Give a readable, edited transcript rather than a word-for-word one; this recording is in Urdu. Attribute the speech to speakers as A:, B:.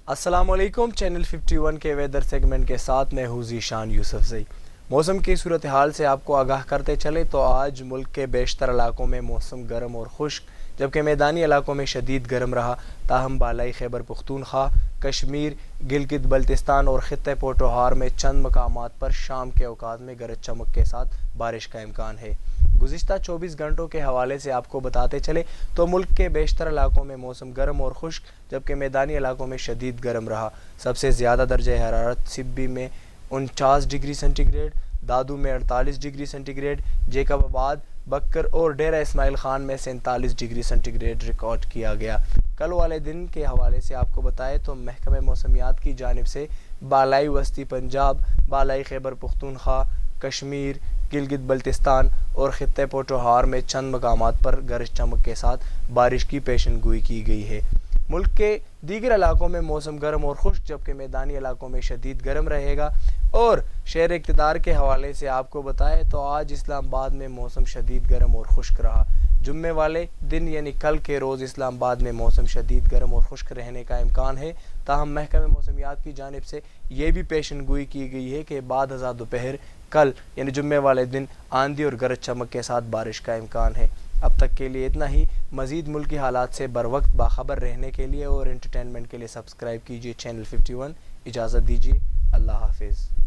A: السلام علیکم، چینل 51 کے ویدر سیگمنٹ کے ساتھ میں ہوں ذیشان یوسف زئی۔ موسم کی صورتحال سے آپ کو آگاہ کرتے چلے تو آج ملک کے بیشتر علاقوں میں موسم گرم اور خشک جبکہ میدانی علاقوں میں شدید گرم رہا، تاہم بالائی خیبر پختونخوا، کشمیر، گلگت بلتستان اور خطہ پوٹوہار میں چند مقامات پر شام کے اوقات میں گرج چمک کے ساتھ بارش کا امکان ہے۔ گزشتہ 24 گھنٹوں کے حوالے سے آپ کو بتاتے چلے تو ملک کے بیشتر علاقوں میں موسم گرم اور خشک جبکہ میدانی علاقوں میں شدید گرم رہا۔ سب سے زیادہ درجہ حرارت سبی میں 49 ڈگری سینٹی گریڈ، دادو میں 48 ڈگری سینٹی گریڈ، جیکب آباد، بکر اور ڈیرہ اسماعیل خان میں 47 ڈگری سینٹی گریڈ ریکارڈ کیا گیا۔ کل والے دن کے حوالے سے آپ کو بتائیں تو محکمہ موسمیات کی جانب سے بالائی وسطی پنجاب، بالائی خیبر پختونخوا، کشمیر، گلگت بلتستان اور خطہ پوٹوہار میں چند مقامات پر گرج چمک کے ساتھ بارش کی پیشن گوئی کی گئی ہے۔ ملک کے دیگر علاقوں میں موسم گرم اور خشک جبکہ میدانی علاقوں میں شدید گرم رہے گا۔ اور شہر اقتدار کے حوالے سے آپ کو بتائیں تو آج اسلام آباد میں موسم شدید گرم اور خشک رہا۔ جمعے والے دن یعنی کل کے روز اسلام آباد میں موسم شدید گرم اور خشک رہنے کا امکان ہے، تاہم محکمہ موسمیات کی جانب سے یہ بھی پیشن گوئی کی گئی ہے کہ بعد ازاں دوپہر کل یعنی جمعے والے دن آندھی اور گرج چمک کے ساتھ بارش کا امکان ہے۔ اب تک کے لیے اتنا ہی۔ مزید ملکی حالات سے بر وقت باخبر رہنے کے لیے اور انٹرٹینمنٹ کے لیے سبسکرائب کیجیے چینل 51۔ اجازت دیجیے، اللہ حافظ۔